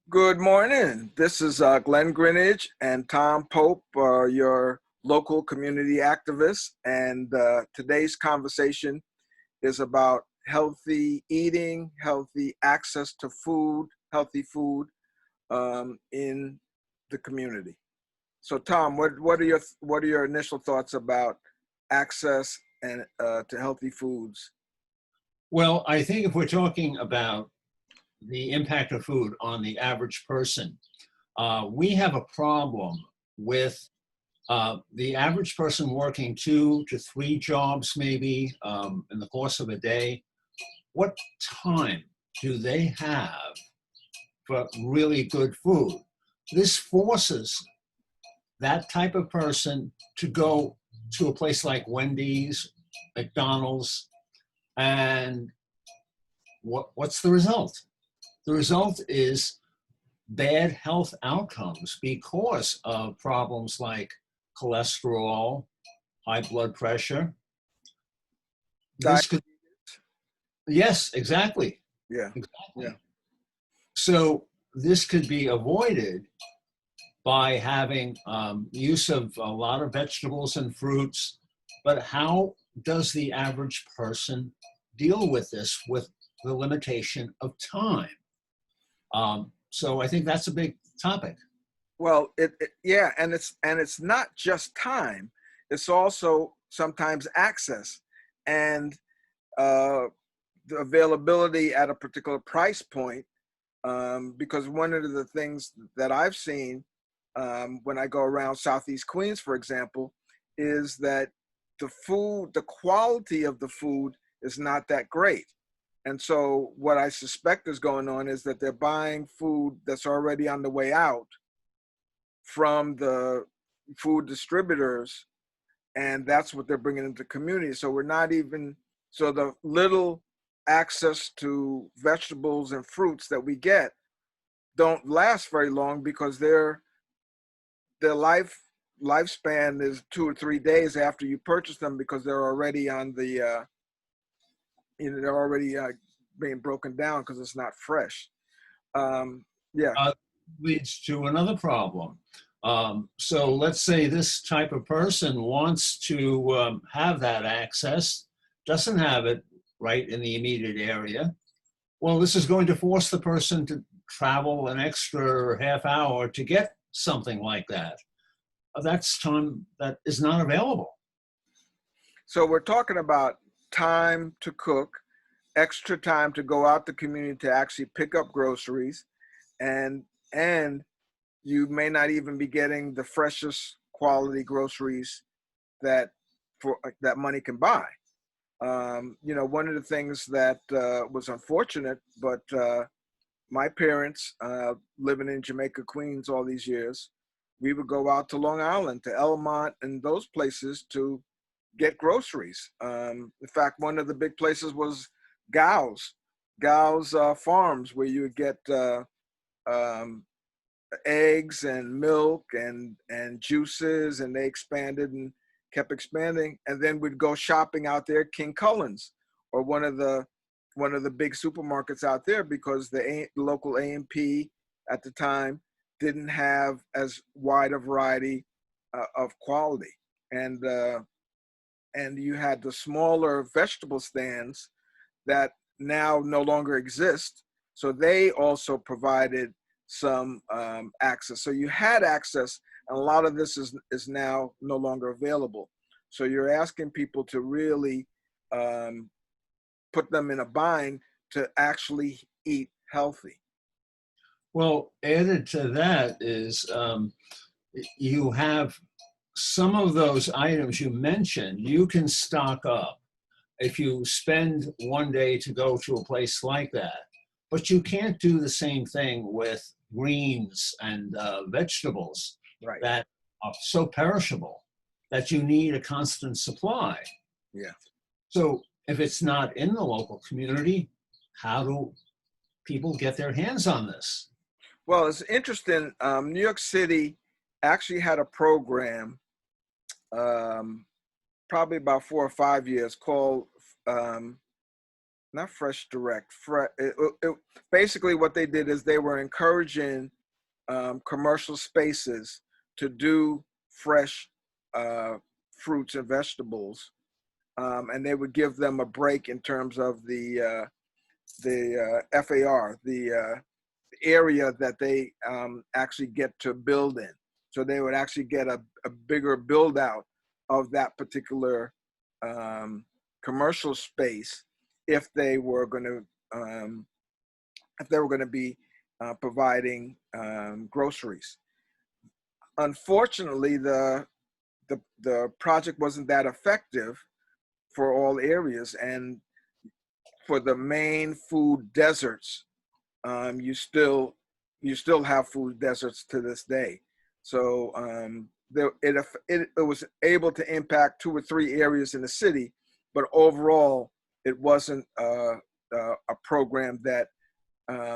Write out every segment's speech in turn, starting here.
Good morning. This is Glenn Greenidge and Tom Pope, your local community activists. And today's conversation is about healthy eating, healthy access to food, healthy food in the community. So, Tom, what are your initial thoughts about access and to healthy foods? Well, I think if we're talking about the impact of food on the average person, we have a problem with the average person working 2 to 3 jobs maybe in the course of a day. What time do they have for really good food? This forces that type of person to go to a place like Wendy's, McDonald's, and what's the result? The result is bad health outcomes because of problems like cholesterol, high blood pressure. Diet? This could, yes, exactly. Yeah, yeah. Exactly. So this could be avoided by having use of a lot of vegetables and fruits. But how does the average person deal with this with the limitation of time? So I think that's a big topic. Well, yeah, and it's not just time; it's also sometimes access and uh, the availability at a particular price point. Because one of the things that I've seen when I go around Southeast Queens, for example, is that the quality of the food is not that great. And so, what I suspect is going on is that they're buying food that's already on the way out from the food distributors, and that's what they're bringing into community. So we're not even so the little access to vegetables and fruits that we get don't last very long because their lifespan is 2 or 3 days after you purchase them because they're already on the they're already being broken down because it's not fresh. Yeah. uh, Leads to another problem. So let's say this type of person wants to have that access, doesn't have it right in the immediate area. Well, this is going to force the person to travel an extra half hour to get something like that. That's time that is not available. So we're talking about time to cook, extra time to go out the community to actually pick up groceries, and and you may not even be getting the freshest quality groceries that that money can buy. One of the things that was unfortunate, but my parents living in Jamaica, Queens, all these years, we would go out to Long Island, to Elmont, and those places to get groceries. In fact, one of the big places was Gow's Farms, where you would get um, eggs and milk and juices, and they expanded and kept expanding. And then we'd go shopping out there, King Cullen's, or one of the big supermarkets out there, because the local A&P at the time didn't have as wide a variety of quality. And you had the smaller vegetable stands that now no longer exist. So they also provided some access. So you had access, and a lot of this is now no longer available. So you're asking people to really um, put them in a bind to actually eat healthy. Well, added to that is you have some of those items you mentioned, you can stock up if you spend one day to go to a place like that. But you can't do the same thing with greens and vegetables Right. that are so perishable that you need a constant supply. Yeah. So if it's not in the local community, how do people get their hands on this? Well, it's interesting. New York City actually had a program um, probably about 4 or 5 years called um, not Fresh Direct. Basically, what they did is they were encouraging commercial spaces to do fresh uh, fruits and vegetables, and they would give them a break in terms of the FAR, the area that they actually get to build in. So they would actually get a bigger build out of that particular commercial space if they were going to be providing groceries. Unfortunately, the project wasn't that effective for all areas, and for the main food deserts, you still have food deserts to this day. So it was able to impact 2 or 3 areas in the city, but overall, it wasn't a program that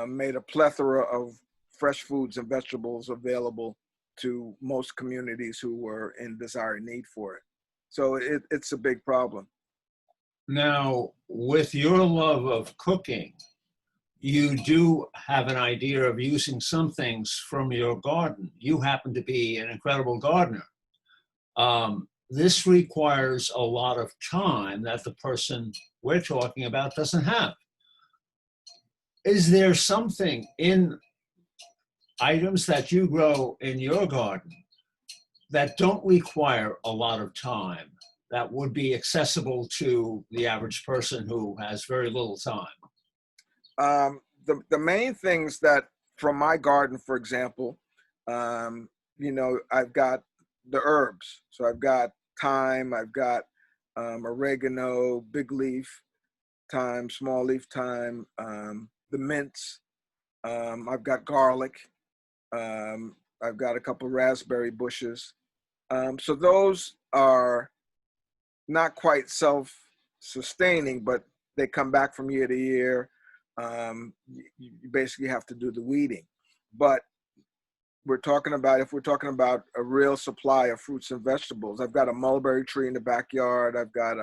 made a plethora of fresh foods and vegetables available to most communities who were in dire need for it. So it's a big problem. Now, with your love of cooking, you do have an idea of using some things from your garden. You happen to be an incredible gardener. This requires a lot of time that the person we're talking about doesn't have. Is there something in items that you grow in your garden that don't require a lot of time, that would be accessible to the average person who has very little time? The main things that from my garden, for example, I've got the herbs. So I've got thyme, I've got oregano, big leaf thyme, small leaf thyme, the mints. I've got garlic. I've got a couple raspberry bushes. So those are not quite self-sustaining, but they come back from year to year. You basically have to do the weeding. But if we're talking about a real supply of fruits and vegetables, I've got a mulberry tree in the backyard. I've got,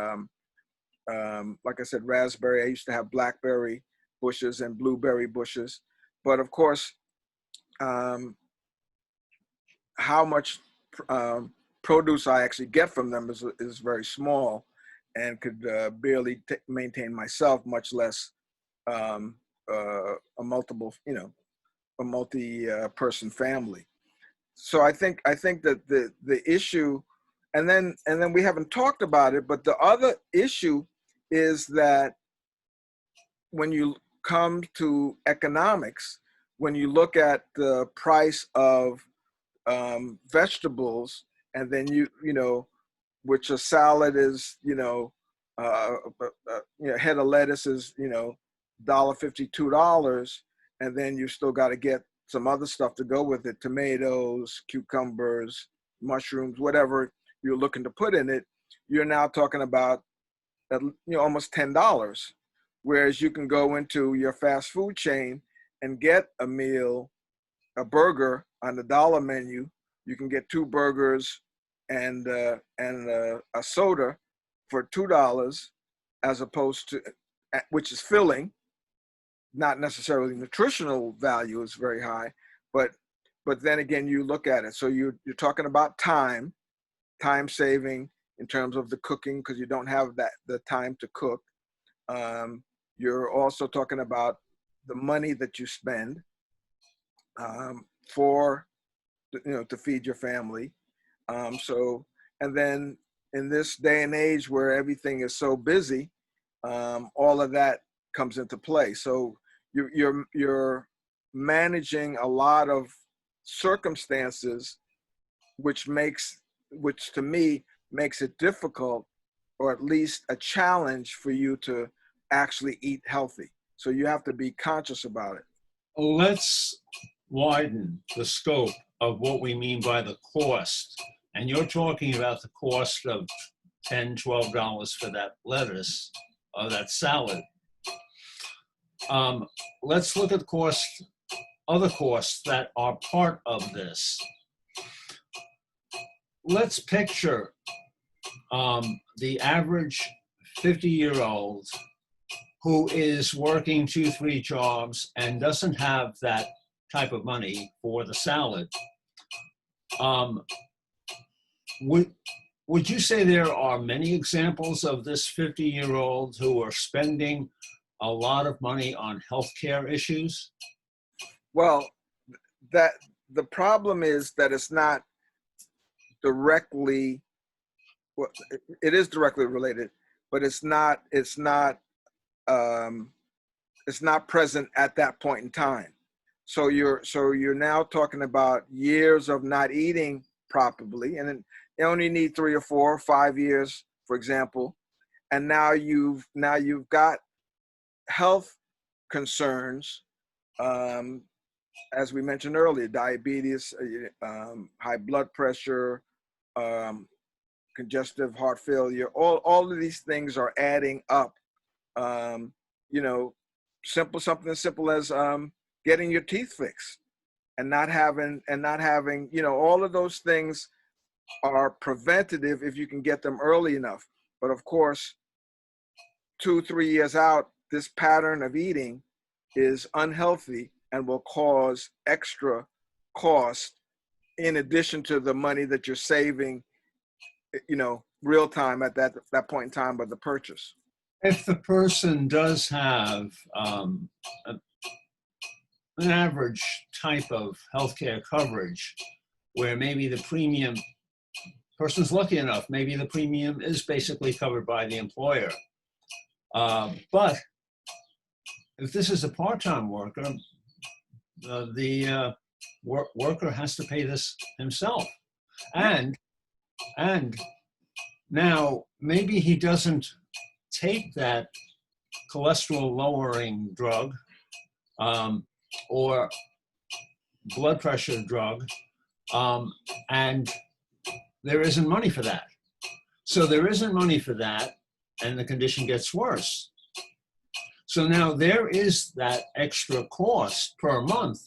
like I said, raspberry. I used to have blackberry bushes and blueberry bushes. But of course, how much produce I actually get from them is very small, and could barely maintain myself, much less a multi-person family. So I think that the issue, and then we haven't talked about it, but the other issue is that when you come to economics, when you look at the price of vegetables, and then which a salad is, head of lettuce is, $1.50, $2, and then you still got to get some other stuff to go with it: tomatoes, cucumbers, mushrooms, whatever you're looking to put in it. You're now talking about almost $10, whereas you can go into your fast food chain and get a meal, a burger on the dollar menu. You can get 2 burgers and a soda for $2, as opposed to, which is filling. Not necessarily nutritional value is very high, but then again, you look at it. So you're talking about time saving in terms of the cooking, because you don't have the time to cook. You're also talking about the money that you spend for to feed your family. And then in this day and age where everything is so busy, all of that comes into play. So you're managing a lot of circumstances, which to me makes it difficult, or at least a challenge, for you to actually eat healthy. So you have to be conscious about it. Let's widen the scope of what we mean by the cost. And you're talking about the cost of $10, $12 for that lettuce or that salad. Let's look at other costs that are part of this. Let's picture the average 50-year-old who is working 2, 3 jobs and doesn't have that type of money for the salad, um, would would you say there are many examples of this 50-year-old who are spending a lot of money on healthcare issues? Well, that the problem is that it's not directly, well, it is directly related, but um, it's not present at that point in time. So you're now talking about years of not eating properly, and then you only need 3 or 4 or 5 years, for example, and now you've got health concerns, um, as we mentioned earlier, diabetes, high blood pressure, um, congestive heart failure. All of these things are adding up. Um, you know, something as simple as getting your teeth fixed and not having, all of those things are preventative if you can get them early enough. But of course, 2, 3 years out, this pattern of eating is unhealthy and will cause extra cost in addition to the money that you're saving, real time at that point in time of the purchase. If the person does have an average type of healthcare coverage where maybe the premium, person's lucky enough, maybe the premium is basically covered by the employer. But if this is a part-time worker, the worker has to pay this himself. And now maybe he doesn't take that cholesterol lowering drug or blood pressure drug, and there isn't money for that. So there isn't money for that, and the condition gets worse. So now there is that extra cost per month.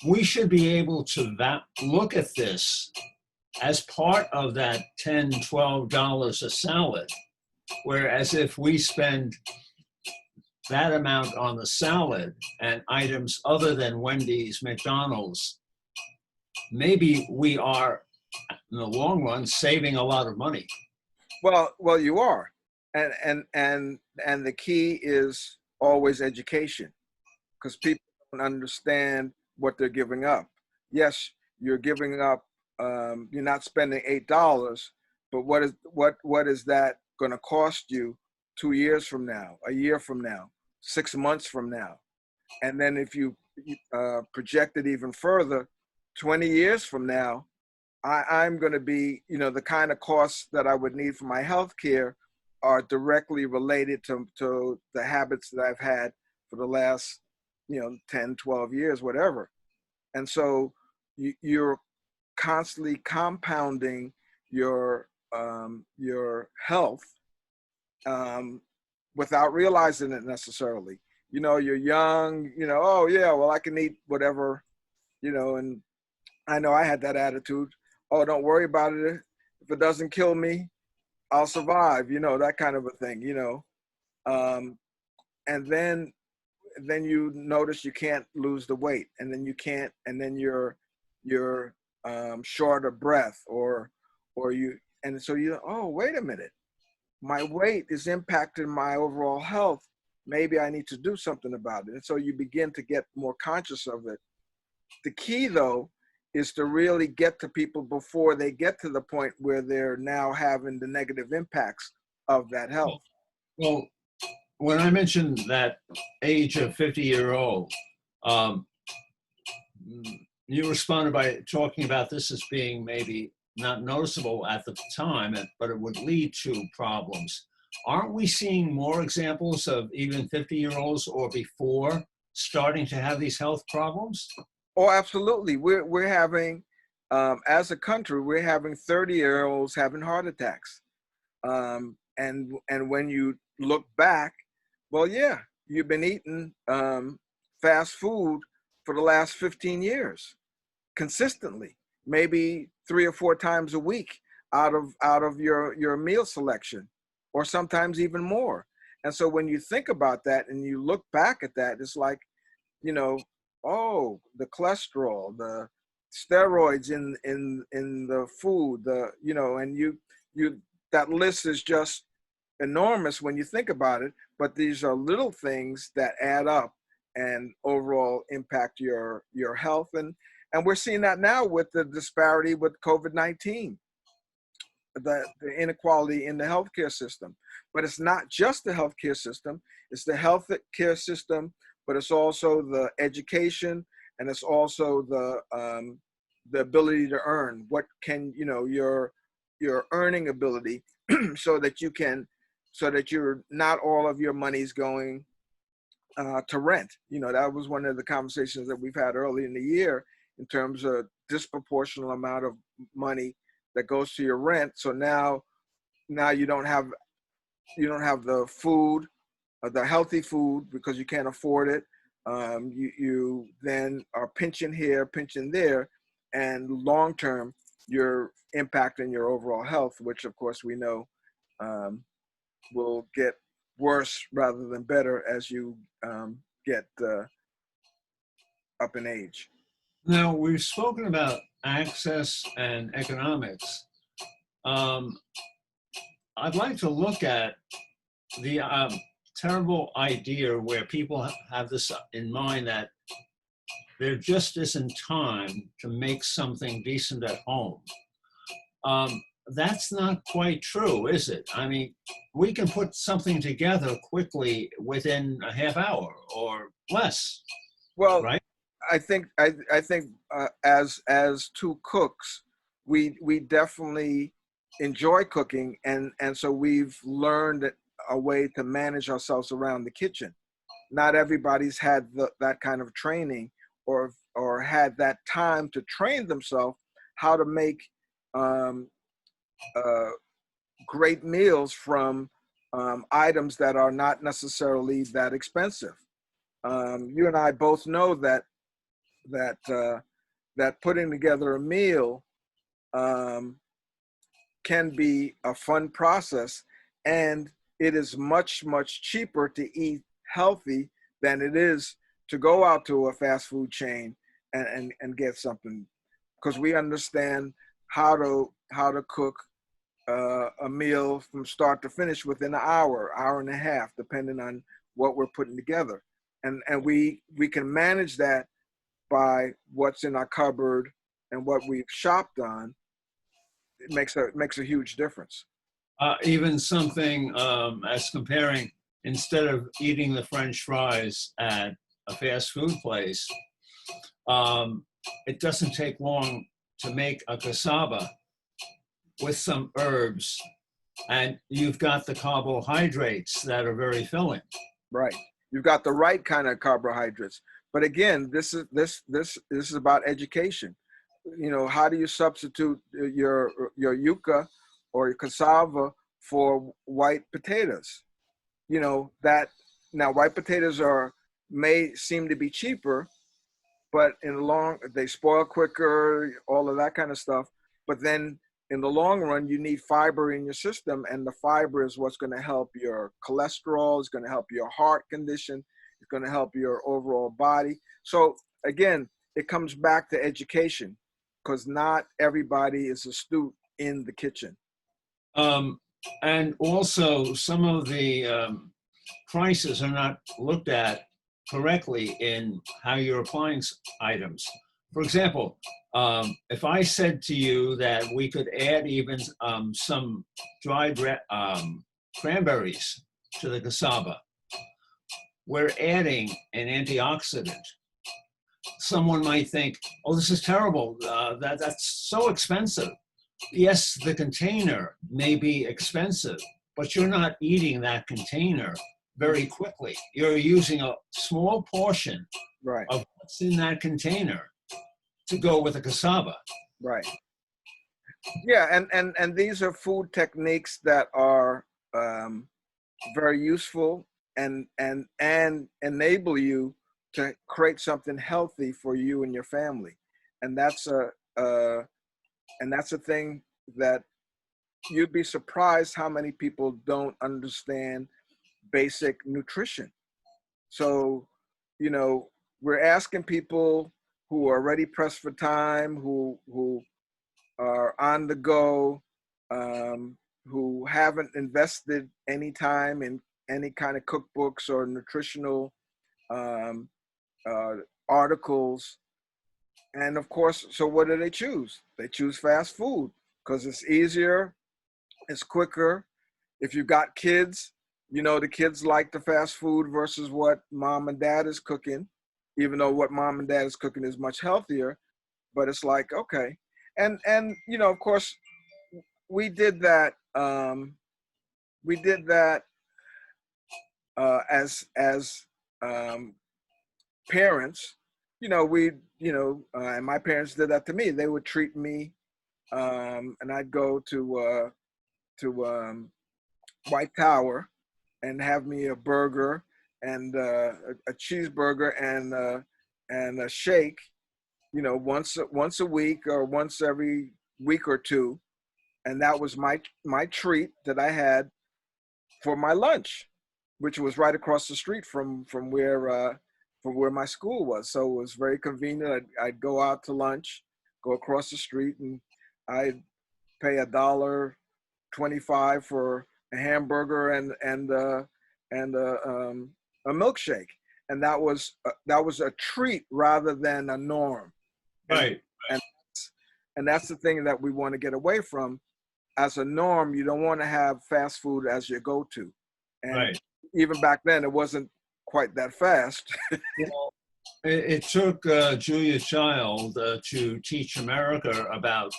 We should be able to look at this as part of that $10, $12 a salad, whereas if we spend that amount on the salad and items other than Wendy's, McDonald's, maybe we are, in the long run, saving a lot of money. Well, you are, and the key is always education, because people don't understand what they're giving up. Yes, you're giving up. You're not spending $8, but what is that going to cost you 2 years from now, a year from now, 6 months from now? And then if you project it even further, 20 years from now, I'm going to be, the kind of costs that I would need for my health care are directly related to the habits that I've had for the last, 10, 12 years, whatever. And so you're constantly compounding your health without realizing it necessarily. You're young, oh yeah, well, I can eat whatever, and I know I had that attitude. Oh, don't worry about it. If it doesn't kill me, I'll survive, that kind of a thing, and then you notice you can't lose the weight, and then you can't, and then you're short of breath, or and so oh, wait a minute, my weight is impacting my overall health. Maybe I need to do something about it. And so you begin to get more conscious of it. The key, though, is to really get to people before they get to the point where they're now having the negative impacts of that health. Well, when I mentioned that age of 50-year-old, you responded by talking about this as being maybe not noticeable at the time, but it would lead to problems. Aren't we seeing more examples of even 50-year-olds or before starting to have these health problems? Oh, absolutely. We're having, as a country, we're having 30-year-olds having heart attacks. And when you look back, well, yeah, you've been eating fast food for the last 15 years consistently, maybe 3 or 4 times a week out of your meal selection, or sometimes even more. And so when you think about that and you look back at that, it's like, you know, oh, the cholesterol, the steroids in the food, the, you know, and you that list is just enormous when you think about it. But these are little things that add up and overall impact your health. And we're seeing that now with the disparity with COVID-19, the inequality in the healthcare system. But it's not just the healthcare system, it's the healthcare system, but it's also the education, and it's also the ability to earn. What can, you know, your earning ability so that you can, so that you're not all of your money's going to rent. You know, that was one of the conversations that we've had early in the year in terms of disproportionate amount of money that goes to your rent. So now you don't have the food, the healthy food, because you can't afford it. You then are pinching here, pinching there, and long term you're impacting your overall health, which of course we know will get worse rather than better as you get up in age. Now, we've spoken about access and economics. Um, I'd like to look at the terrible idea where people have this in mind that there just isn't time to make something decent at home. That's not quite true, is it? I mean, we can put something together quickly within a half hour or less, Well, right? I think as two cooks, we definitely enjoy cooking, and so we've learned a way to manage ourselves around the kitchen. Not everybody's had that kind of training, or had that time to train themselves how to make um, uh, great meals from items that are not necessarily that expensive. You and I both know that putting together a meal um, can be a fun process, and it is much cheaper to eat healthy than it is to go out to a fast food chain and get something, because we understand how to cook a meal from start to finish within an hour and a half, depending on what we're putting together, and we can manage that by what's in our cupboard and what we've shopped on. It makes a huge difference. Even something as comparing, instead of eating the French fries at a fast food place, um, it doesn't take long to make a cassava with some herbs, and you've got the carbohydrates that are very filling. Right. You've got the right kind of carbohydrates. But again, this is about education. You know, how do you substitute your yuca or your cassava for white potatoes? You know, that now white potatoes are may seem to be cheaper, but in the long, they spoil quicker, all of that kind of stuff. But then in the long run, you need fiber in your system, and the fiber is what's going to help your cholesterol, it's going to help your heart condition, it's going to help your overall body. So again, it comes back to education, because not everybody is astute in the kitchen. Um, and also, some of the prices are not looked at correctly in how you're applying items. For example, if I said to you that we could add even some dried cranberries to the cassava, we're adding an antioxidant. Someone might think, oh, this is terrible. That's so expensive. Yes, the container may be expensive, but you're not eating that container very quickly. You're using a small portion Right, of what's in that container to go with the cassava. right. Yeah, and these are food techniques that are very useful, and enable you to create something healthy for you and your family. And that's uh, a thing that you'd be surprised how many people don't understand basic nutrition. So, you know, we're asking people who are already pressed for time, who are on the go, who haven't invested any time in any kind of cookbooks or nutritional um, articles. And of course, so what do they choose? They choose fast food because it's easier, it's quicker. If you've got kids, you know, the kids like the fast food versus what mom and dad is cooking, even though what mom and dad is cooking is much healthier. But it's like, okay. And you know, of course, we did that. We did that as um, parents. You know, and my parents did that to me. They would treat me, and I'd go to White Tower and have me a burger and a cheeseburger and a shake. You know, once a week or once every week or two, and that was my treat that I had for my lunch, which was right across the street from where my school was. So it was very convenient. I'd go out to lunch, go across the street, and I'd pay $1.25 for a hamburger and a milkshake, and that was a treat rather than a norm. Right. And and that's the thing that we want to get away from. As a norm, you don't want to have fast food as your go-to. And Right. even back then, it wasn't quite that fast. Well, it took Julia Child to teach America about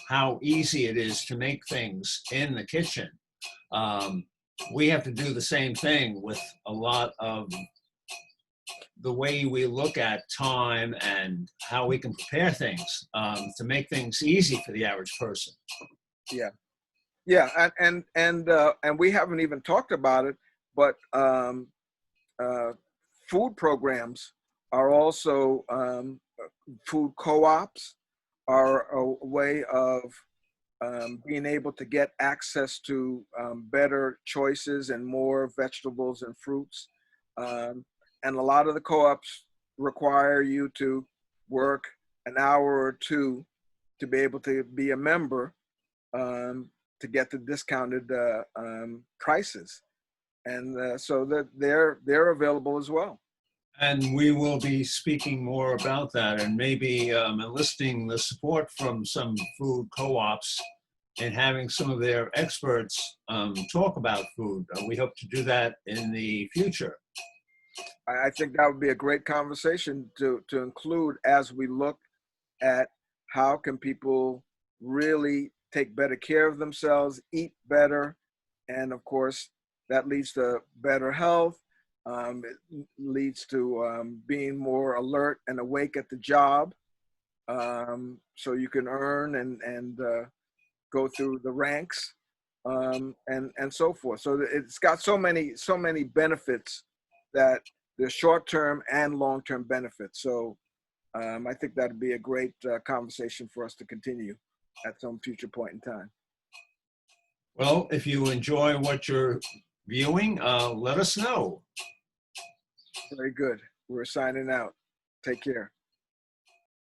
how easy it is to make things in the kitchen. Um, we have to do the same thing with a lot of the way we look at time and how we can prepare things to make things easy for the average person. Yeah, yeah, and we haven't even talked about it, but uh, food programs are also food co-ops are a way of being able to get access to better choices and more vegetables and fruits. And a lot of the co-ops require you to work an hour or two to be able to be a member to get the discounted prices. And so that they're available as well. And we will be speaking more about that and maybe enlisting the support from some food co-ops and having some of their experts talk about food. We hope to do that in the future. I think that would be a great conversation to include as we look at how can people really take better care of themselves, eat better, and of course that leads to better health. It leads to being more alert and awake at the job, so you can earn and go through the ranks, and so forth. So it's got so many benefits that there's short-term and long-term benefits. So I think that'd be a great conversation for us to continue at some future point in time. Well, if you enjoy what you're viewing, let us know. Very good. We're signing out. Take care.